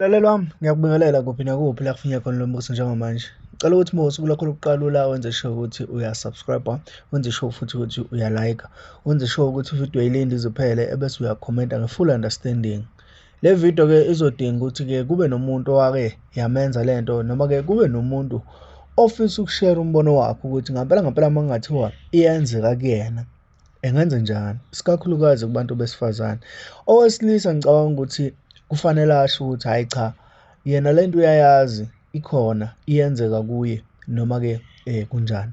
Mlaleli wami, ngiyakubingelela kuphi nakuphi la kufinya khona lo mbuso njengamanje. Ngicela ukuthi uma usuku lakho lokuqala ula wenze sure ukuthi uyasubscribe, wenze sure futhi ukuthi uyalayika, wenze sure ukuthi ividiyo ayilindi ize iphele ebese uyakhomenta nge-full understanding. Le video-ke izodinga ukuthi-ke kube nomuntu owake yamenza le nto noma-ke kube nomuntu ofisa ukushare umbono wakhe ukuthi ngampela ngampela uma kungathiwa iyenzeka kuyena engenze njani, isikakhulukazi kubantu besifazane. Owesilisa ngicabanga ukuthi kufanele asho ukuthi hhayi cha, yena le nto uyayazi ikhona iyenzeka kuye noma-ke kunjani.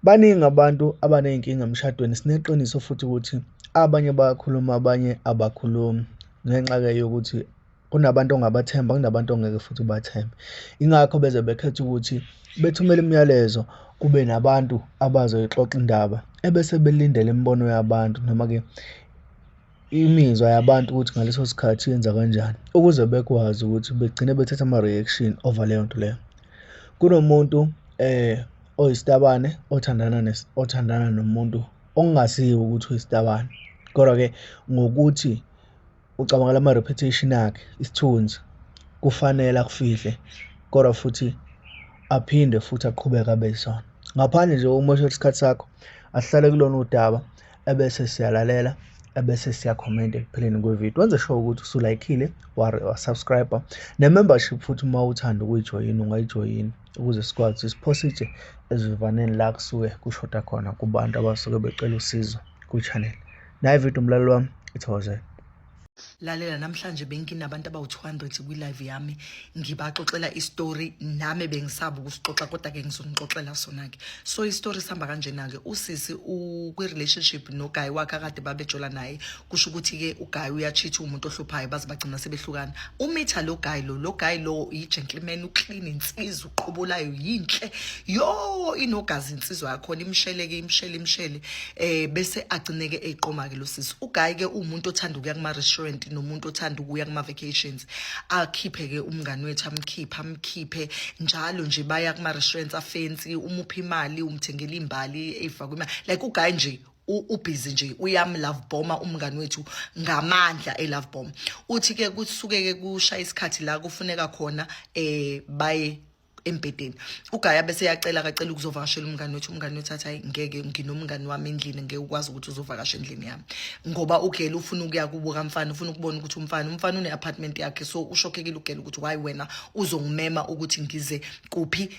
Baningi abantu abaney'nkinga emshadweni, sineqiniso futhi ukuthi abanye bayakhuluma abanye abakhulumi ngenxa-ke yokuthi kunabantu ongabathemba, kunabantu ongeke futhi ubathembe. Ingakho beze bekhetha ukuthi bethumele imiyalezo kube nabantu abazoyixoxa indaba ebese belindele imibono yabantu noma-ke imizwa yabantu ukuthi ngaleso sikhathi yenza kanjani ukuze bekwazi ukuthi begcine bethatha ama-reaction over leyo nto leyo. Kunomuntu oyisitabane othandana nomuntu ongasiwo ukuthi uyisitabane, kodwa-ke ngokuthi ucabangela ama-reputation akhe, isithunzi, kufanele akufihle kodwa futhi aphinde futhi aqhubeke abe yisona. Ngaphandle nje kokumoshela isikhathi sakho, asihlale kulona udaba ebese siyalalela ebese siyakhomenta ekupheleni kwevidiyo. Wenze sure ukuthi usulayikile, wasubscribe, ne-membership futhi uma uthanda ukuyijoyina ungayijoyina ukuze sikwazi ukuthi siphositshe ezivivaneni la kusuke kushoda khona kubantu abasuke becela usizo ku-channel. Nayi ividiyo mlaleli wami, ithokozele. Lalela namhlanje benginabantu abawu-200 kwi-live yami ngibaxoxela istory nami bengisaba ukusixoxa kodwa-ke ngizonixoxela sona-ke. So istory sihamba kanjena-ke, usisi kwi-relationship noguy wakhe akade babejola naye, kusho ukuthi-ke uguy uyachitha umuntu ohluphayo baze bagcina sebehlukana. Umitha lo guy lo i-gentleman, uclean, insizwa, uqobolayo, yinhle, yo inogazi insizwa yakhona, imshele-ke imshele bese agcineke eyiqoma-ke lo sisi. Uguy-ke umuntu othanda ukuya kuma-restaurant nomuntu othanda ukuya kuma-vacations, akhiphe-ke umngani wethu amkhiphe njalo nje baya kuma-restaurants afensi, umuphi imali, umthengela imbali ey'fakwe imali, like uguy nje ubhizi nje uyam-love bomba umngani wethu ngamandla e-love bomb. Uthi-ke kusuke-ke kushaya isikhathi la kufuneka khona baye embedeni. Ugaya bese yacela ukuzovakashela umngani wethu athi hayi ngeke, nginomngani wami endlini, ngeke ukwazi ukuthi uzovakasha endlini yami ngoba ugele ufuna ukuya kubo kamfana, ufuna ukubona ukuthi umfana une-apartment yakhe. So ushokhekile ugele ukuthi why wena uzongimema ukuthi ngize kuphi,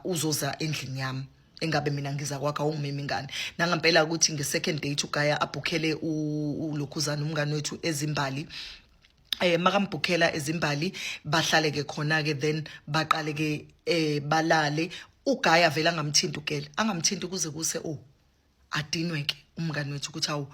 uzoza endlini yami engabe mina ngiza kwakha ungimema ingane. Nangampela ukuthi nge-second date ugaya abhukhele ulokhuzana umngani wethu ezimbali, makambhukhela ezimbali bahlale-ke khona-ke, then baqale-ke balale. Ugaya vele angamthinti ugele, angamthinti kuze kuse adinwe-ke umngani wethu ukuthi hawu,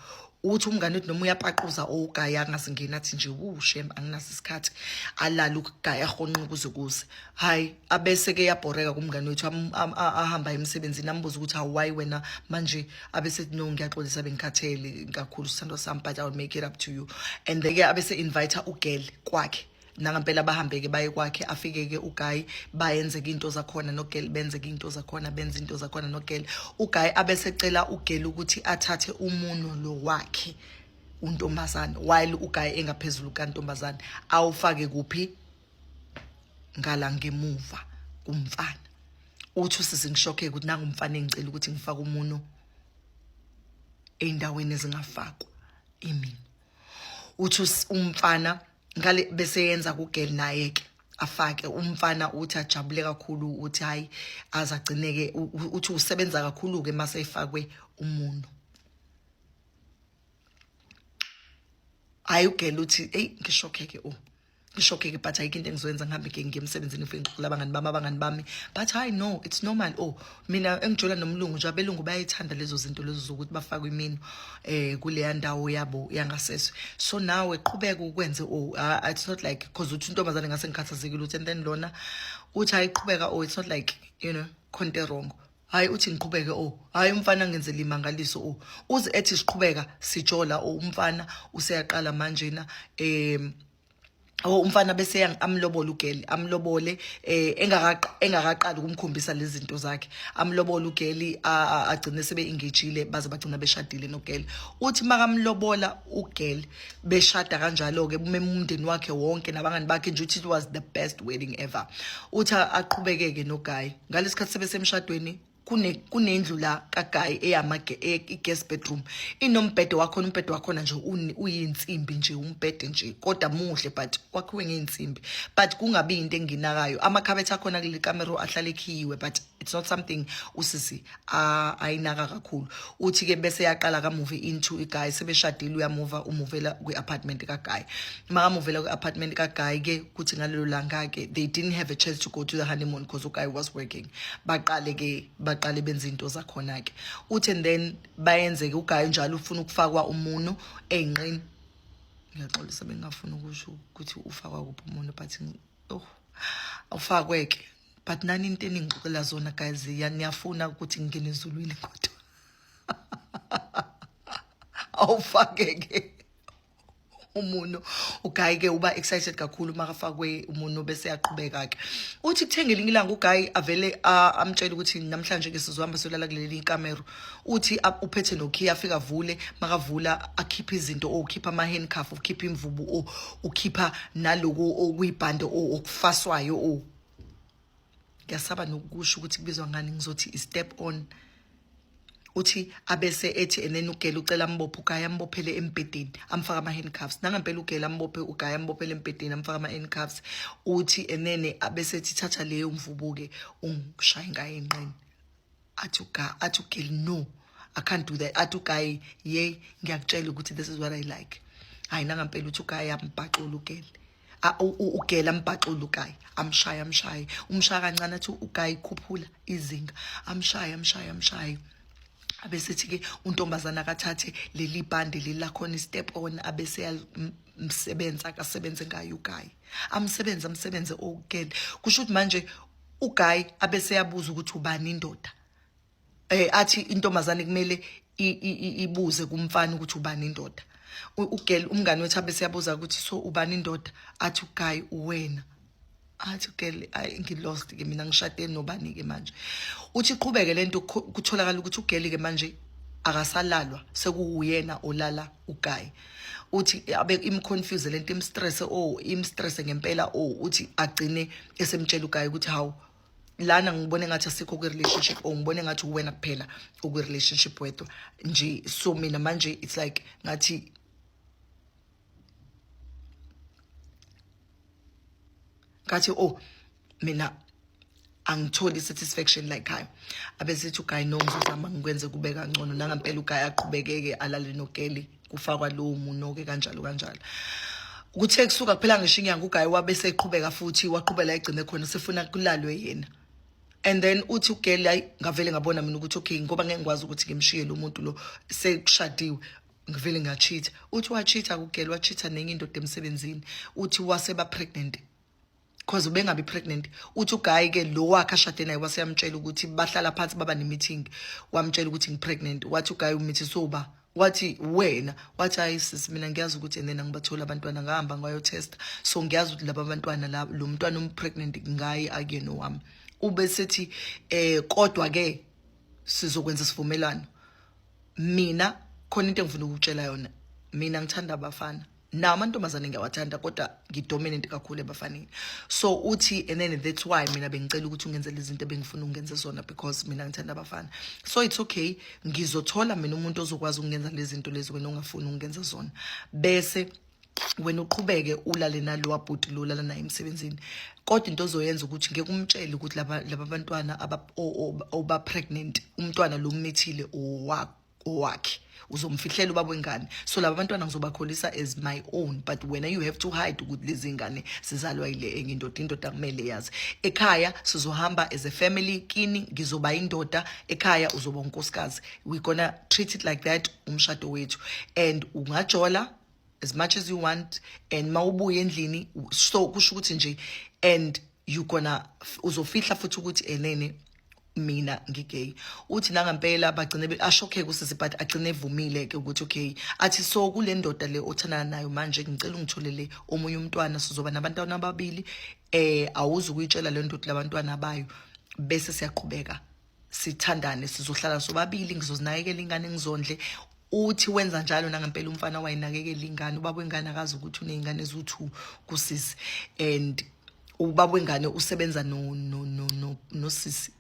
uthi umngani wethu noma uyapaquza ugaya angazingena athi nje shem anginaso isikhathi, alala ugaya ahonqe kuze hayi abese-ke yabhoreka kumngani wethu ahamba emsebenzini, ambuza ukuthi hawu why wena manje, abese no ngiyaxolisa bengikhathele kakhulu sithandwa sami but I'll make it up to you. And then-ke abese invite ugele kwakhe, nangampela bahambe-ke baye kwakhe, afike-ke uguy bayenzeke into zakhona nogele, benzeke into zakhona, benze into zakhona nogele. Uguy abesecela ugele ukuthi athathe umuno lo wakhe untombazane, while uguy engaphezulu kantombazane, awufake kuphi ngala ngemuva kumfana. Uthi usisi ngishokhe ukuthi nangumfana engicela ukuthi ngifake umuno ey'ndaweni ezingafakwa imini. Uthi umfana ngale bese yenza kugele naye-ke afake. Umfana uthi ajabule kakhulu, uthi hayi azagcineke, uthi usebenza kakhulu-ke mase efakwe umuno. Hayi ugele uthi eyi ngishokhe-ke ngishokhe-ke but ayikho into engizoyenza, ngihambe-ke ngiye emsebenzini ngifike ngixoxela abangani bami but hayi no, it's normal. Mina engijola nomlungu nje, abelungu bayayithanda lezo zinto lezo zokuthi bafakwe imino kuleya ndawo yabo yangasese. So nawe qhubeka ukwenze it's not like because uthi intombazane ngase ngikhathazekile uthi, and then lona uthi hayi qhubeka, it's not like khonto wrong. Hayi uthi ngiqhubeke, hayi umfana ngenzela imangaliso, uze ethi siqhubeka sijola, umfana useyaqala manjena umfana bese amlobola ugeli amlobole engakaqali ukumkhombisa lezi zinto zakhe amlobola ugeli agcine sebe engagile baze bagcina beshadile nogeli uthi makamlobola ugeli beshada kanjalo ke umndeni wakhe wonke nabangani bakhe nje uthi it was the best wedding ever uthi aqhubekeke noGuy ngalesikhathi sebesemshadweni kunendlu la kaGuy i-guest bedroom inombhede wakhona umbhede wakhona nje uyinsimbi nje umbhede nje kodwa muhle but wakhiwe ngeinsimbi but kungabi into enginakayo amakhabethe akhona kule camera ahlale ekhiwe but it's not something usisi ayinaka kakhulu uthi ke bese yaqala ka move into iGuy sebeshadile umuvela kwi-apartment kaGuy makamuvela kwi-apartment kaGuy ke kuthi ngalelo langa ke they didn't have a chance to go to the honeymoon because uGuy was working baqale benza into zakhona ke uthi and then bayenze ke uGuy njalo ufuna ukufakwa umuno einqini ngiyaxolisa bengafuna ukusho ukuthi ufakwa kuphi umuno but ufakwe ke but nani into eningixoxela zona guys niyafuna ukuthi ngingene ezulwini kodwa awufake-ke umuno uGuy ke uba excited kakhulu makafakwe umuno bese yaqhubeka-ke uthi kuthenge elinye ilanga uGuy avele amtshela ukuthi namhlanje ke sizohamba solala kuleli camera uthi uphethe nokey afika avule makavula akhipha izinto ukhipha ama-handcuff ukhipha imvubu ukhipha naloku okuyibhande okufaswayo ngiyasaba nokusho ukuthi kubizwa ngani ngizothi i-step on uthi abese ethi enene ugeli ucela ambophe uGuy ambophele embedeni amfaka ama-handcuffs nangampela ugeli ambophe uGuy ambophele embedeni amfaka ama-handcuffs uthi enene abese ethi thatha leyo mvubu-ke ungishaye ngayo enqeni athi ugeli no I can't do that athi uGuy ye ngiyakutshela ukuthi this is what I like hayi nangampela uthi uGuy ambhaqula ugeli ugela ambhaqula uGuy amshaya umshaya kancane athi uGuy khuphula izinga amshaya abese ke untombazana akathathe leli bhande lilakhona istep on abese yamsebenza akasebenze ngayo uGuy amsebenze ugeli kusho ukuthi manje uGuy abese yabuza ukuthi ubani indoda athi intombazane kumele ibuze kumfana ukuthi ubani indoda ugeli umngani wethu abese yabuza ukuthi so ubani indoda athi uGuy uwena athi ugeli ngilost ke mina ngishade nobani ke manje uthi iqhubeke lento kutholakala ukuthi ugeli ke manje akasalalwa sekuyena olala uGuy uthi abe imconfuse lento imstress ngempela uthi agcine esemtshela uGuy ukuthi hawu lana ngibone ngathi asikho kwi-relationship ngibone ngathi uwena kuphela ukwi-relationship wethu nje so mina manje it's like ngathi mina angitholi satisfaction like hayi abesithi uGuy no ngizozama ngikwenze kube kangcono nangampela uGuy aqhubekeke alale nogeli kufakwa lowo muno-ke kanjalo ukuthe kusuka kuphela ngisho inyanga uGuy wabese eqhubeka futhi waqhubela egcine khona sefuna kulalwe yena and then uthi ugeli hayi ngavele ngabona mina ukuthi okay ngoba ngeke ngikwazi ukuthi ngimshiye lo muntu lo sekushadiwe ngivele ngacheat uthi wacheata ugeli wacheata nenye indoda emsebenzini uthi waseba pregnant because ubengabi pregnant uthi uGuy ke lo wakhe ashade naye waseyamtshela ukuthi bahlala phansi baba ne-meeting wamtshela ukuthi ngipregnant wathi uGuy umithi soba wathi wena wathi hayi sis mina ngiyazi ukuthi nena ngibathola abantwana ngahamba ngayo-test so ngiyazi ukuthi laba bantwana lo mntwana umpregnant ngaye akuyena wami ubesethi kodwa ke sizokwenza isivumelwano mina khona into engifuna ukutshela yona mina ngithanda abafana na amantombazane ngiyawathanda kodwa ngidominant kakhulu ebafaneni so uthi and then that's why mina bengicela ukuthi ungenzele izinto ebengifuna ungenze zona because mina ngithanda abafana so it's okay ngizothola mina umuntu ozokwazi ukungenza lezi zinto lezi wena ungafuni ukungenza zona bese wena uqhubeke ulale nalo wabhuti lo lala naye emsebenzini kodwa into ozoyenza ukuthi ngeke umtshele ukuthi laba bantwana oba pregnant umntwana lo umithile owakhe uzomfihlela ubaba wengane so laba bantwana ngizobakholisa as my own but wena you have to hide ukuthi lezi ngane sizalwa ile enye indoda kumele yazi ekhaya sizohamba as a family kini ngizoba indoda ekhaya uzoba unkosikazi we gonna treat it like that umshado wethu and ungajola as much as you want and mawubuye endlini so kusho ukuthi nje and you gonna uzofihla futhi ukuthi enene mina ngigay. Uthi nangampela bagcine ashokheke usisi but agcine evumile ke ukuthi okay athi so kule ndoda le othandana nayo manje ngicela ungitholele omunye umntwana sizoba nabantwana ababili awuzi ukuyitshela le ndoda labantwana bayo bese siyaqhubeka sithandane sizohlala sobabili ngizozinakekela ingane ngizondle. Uthi wenza njalo nangampela umfana wayinakekela ingane ubaba wengane akazi ukuthi unezingane ezu2 kusisi and ubaba wengane usebenza nosisi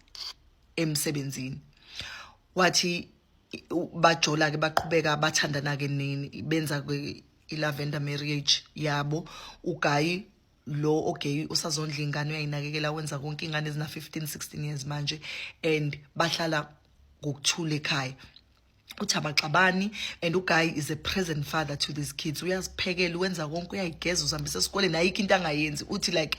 emsebenzini. Wathi bajola ke baqhubeka bathandana ke nini benza ke ilavender marriage yabo. Ugayi lo okay usazondla ingane uyayinakekela wenza konke ingane ezina 15-16 years manje and bahlala ngokuthula ekhaya. Uthi abaxabani and uGuy is a present father to these kids. Uyaziphekela wenza konke uyayigeza uzihambisa esikoleni ayikho into angayenzi. Uthi like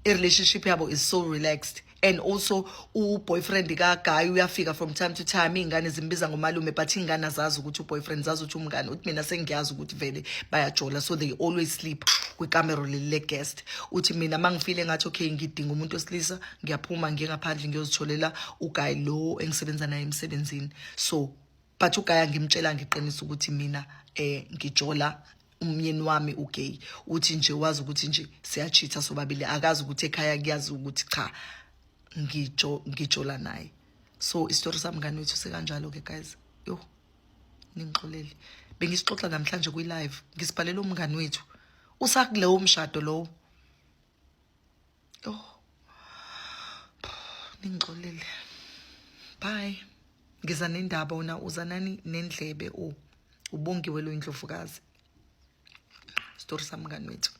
a relationship yabo is so relaxed. And also boyfriend kaGuy uyafika from time to time ingane zimbiza ngomalume but ingane azazi ukuthi boyfriend zazi ukuthi umngane uthi mina sengiyazi ukuthi vele bayajola so they always sleep kwikamero le guest. Uthi mina mangifile ngathi okay ngidinga umuntu osilisa ngiyaphuma ngiye ngaphandle ngiyozitholela uGuy lo engisebenza naye emsebenzini. So but uGuy ngimtshela ngiqinisa ukuthi mina ngijola umyeni wami ugay. Uthi nje wazi ukuthi nje siyachitha sobabili akazi ukuthi ekhaya kuyazi ukuthi cha ngijola naye. So istory sami ngani wethu sekanjalo ke guys. Yo ningixolele bengisixoxa namhlanje kwi live ngisibhalela umngani wethu usakuleyo umshado lo. Yo ningixolele bye. Ngiza nendaba una uzanani nendlebe ubongiwe lo indlovukazi. Story sami ngani wethu.